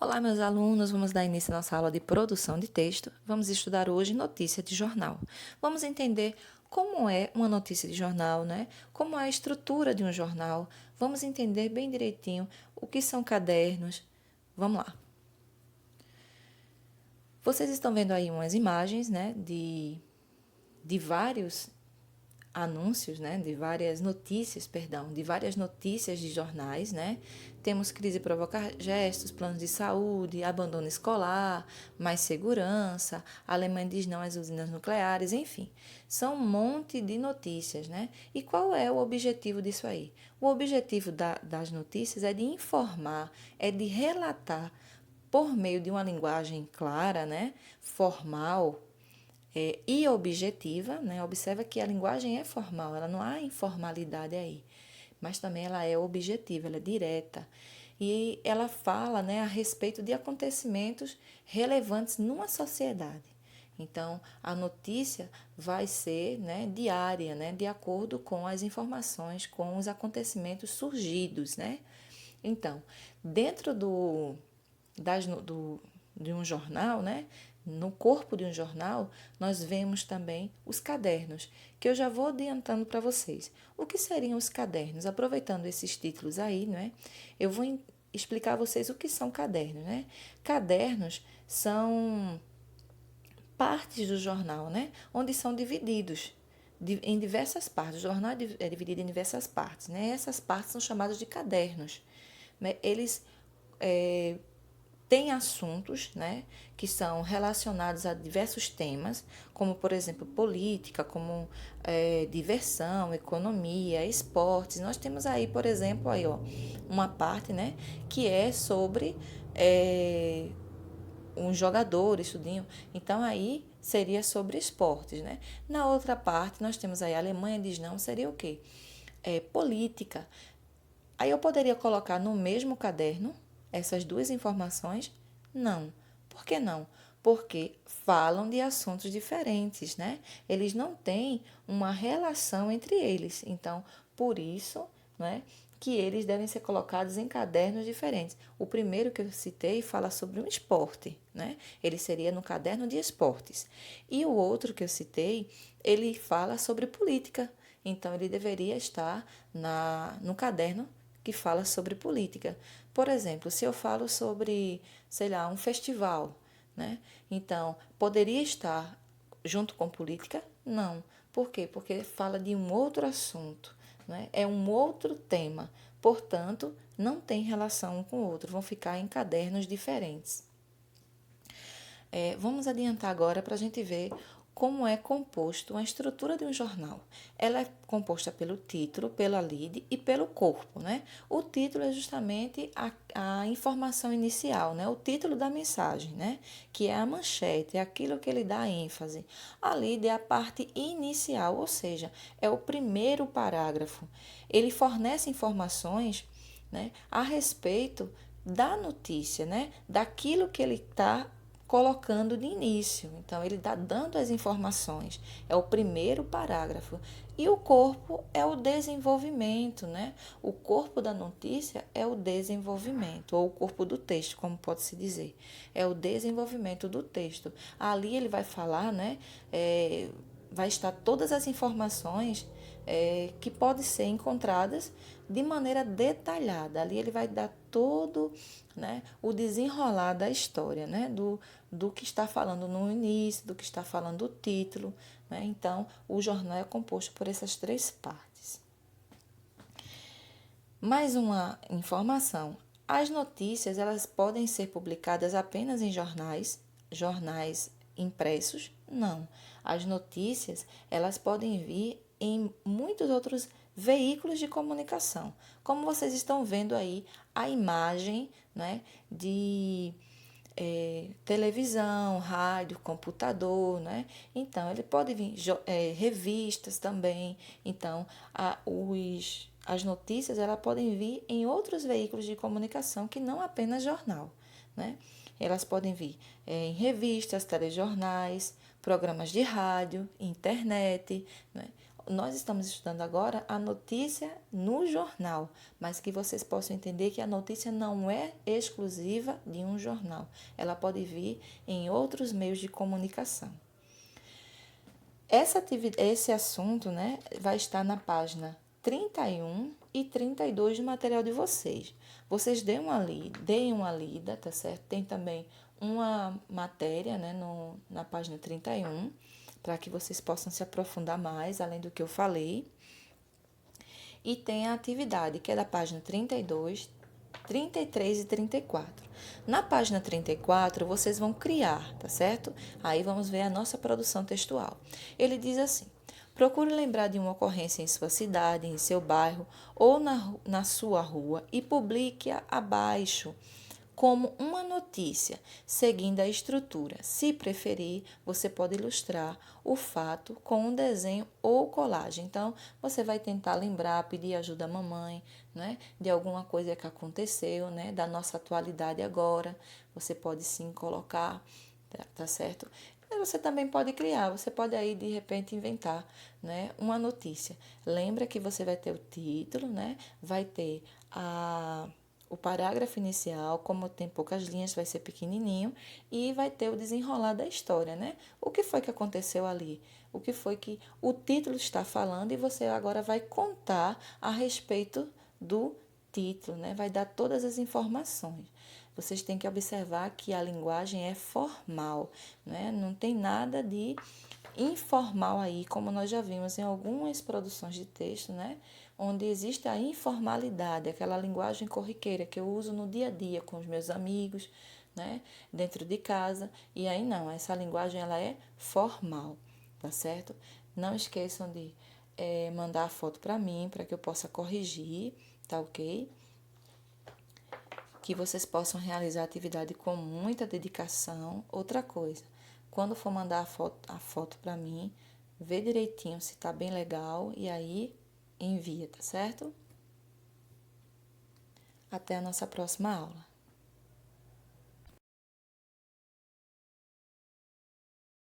Olá, meus alunos, vamos dar início à nossa aula de produção de texto. Vamos estudar hoje notícia de jornal. Vamos entender como é uma notícia de jornal, né? Como é a estrutura de um jornal. Vamos entender bem direitinho o que são cadernos. Vamos lá. Vocês estão vendo aí umas imagens, né, de vários anúncios, né, de várias notícias, perdão, de várias notícias de jornais, né? Temos crise provoca gestos, planos de saúde, abandono escolar, mais segurança, a Alemanha diz não às usinas nucleares, enfim. São um monte de notícias, né? E qual é o objetivo disso aí? O objetivo das notícias é de informar, é de relatar por meio de uma linguagem clara, né, formal, e objetiva, né? Observa que a linguagem é formal, ela não há informalidade aí, mas também ela é objetiva, ela é direta. E ela fala, né, a respeito de acontecimentos relevantes numa sociedade. Então, a notícia vai ser, né, diária, né, de acordo com as informações, com os acontecimentos surgidos, né? Então, dentro de um jornal, né? No corpo de um jornal, nós vemos também os cadernos, que eu já vou adiantando para vocês. O que seriam os cadernos? Aproveitando esses títulos aí, né? Eu vou explicar a vocês o que são cadernos, né? Cadernos são partes do jornal, né? Onde são divididos em diversas partes. O jornal é dividido em diversas partes, né? Essas partes são chamadas de cadernos, né? Eles é, tem assuntos, né, que são relacionados a diversos temas, como, por exemplo, política, como diversão, economia, esportes. Nós temos aí, por exemplo, aí, ó, uma parte, né, que é sobre um jogador, estudinho. Então, aí seria sobre esportes, né? Na outra parte, nós temos aí a Alemanha diz não, seria o quê? Política. Aí eu poderia colocar no mesmo caderno essas duas informações? Não. Por que não? Porque falam de assuntos diferentes, né? Eles não têm uma relação entre eles. Então, por isso, né, que eles devem ser colocados em cadernos diferentes. O primeiro que eu citei fala sobre um esporte, né? Ele seria no caderno de esportes. E o outro que eu citei, ele fala sobre política. Então, ele deveria estar no caderno que fala sobre política. Por exemplo, se eu falo sobre, sei lá, um festival, né? Então, poderia estar junto com política? Não. Por quê? Porque fala de um outro assunto, né? É um outro tema. Portanto, não tem relação um com o outro, vão ficar em cadernos diferentes. Vamos adiantar agora para a gente ver como é composto a estrutura de um jornal. Ela é composta pelo título, pela lead e pelo corpo, né? O título é justamente a informação inicial, né? O título da mensagem, né? Que é a manchete, é aquilo que ele dá ênfase. A lead é a parte inicial, ou seja, é o primeiro parágrafo. Ele fornece informações, né, a respeito da notícia, né? Daquilo que ele está colocando de início. Então, ele está dando as informações. É o primeiro parágrafo. E o corpo é o desenvolvimento, né? O corpo da notícia é o desenvolvimento, ou o corpo do texto, como pode-se dizer. É o desenvolvimento do texto. Ali ele vai falar, né? Vai estar todas as informações que podem ser encontradas de maneira detalhada. Ali ele vai dar todo, né, o desenrolar da história, né, do que está falando no início, do que está falando o título. Né? Então, o jornal é composto por essas três partes. Mais uma informação. As notícias elas podem ser publicadas apenas em jornais impressos? Não. As notícias elas podem vir em muitos outros veículos de comunicação. Como vocês estão vendo aí a imagem, né, de televisão, rádio, computador, né? Então, ele pode vir revistas também. Então, as notícias elas podem vir em outros veículos de comunicação que não apenas jornal, né? Elas podem vir em revistas, telejornais, programas de rádio, internet, né? nós estamos estudando agora a notícia no jornal, mas que vocês possam entender que a notícia não é exclusiva de um jornal. Ela pode vir em outros meios de comunicação. Esse assunto, né, vai estar na página 31 e 32 do material de vocês. Vocês deem uma lida, tá certo? Tem também uma matéria, né, na página 31, para que vocês possam se aprofundar mais, além do que eu falei. E tem a atividade, que é da página 32, 33 e 34. Na página 34, vocês vão criar, tá certo? Aí vamos ver a nossa produção textual. Ele diz assim: procure lembrar de uma ocorrência em sua cidade, em seu bairro ou na sua rua e publique-a abaixo como uma notícia, seguindo a estrutura. Se preferir, você pode ilustrar o fato com um desenho ou colagem. Então, você vai tentar lembrar, pedir ajuda à mamãe, né, de alguma coisa que aconteceu, né, da nossa atualidade agora. Você pode sim colocar, tá certo? Mas você também pode criar, você pode aí de repente inventar, né, uma notícia. Lembra que você vai ter o título, né, vai ter o parágrafo inicial, como tem poucas linhas, vai ser pequenininho e vai ter o desenrolar da história, né? O que foi que aconteceu ali? O que foi que o título está falando e você agora vai contar a respeito do título, né? Vai dar todas as informações. Vocês têm que observar que a linguagem é formal, né? Não tem nada de informal aí, como nós já vimos em algumas produções de texto, né? Onde existe a informalidade, aquela linguagem corriqueira que eu uso no dia a dia com os meus amigos, né? Dentro de casa. E aí não, essa linguagem ela é formal, tá certo? Não esqueçam de mandar a foto para mim, para que eu possa corrigir, tá ok? Que vocês possam realizar a atividade com muita dedicação. Outra coisa, quando for mandar a foto para mim, vê direitinho se tá bem legal e aí envia, tá certo? Até a nossa próxima aula.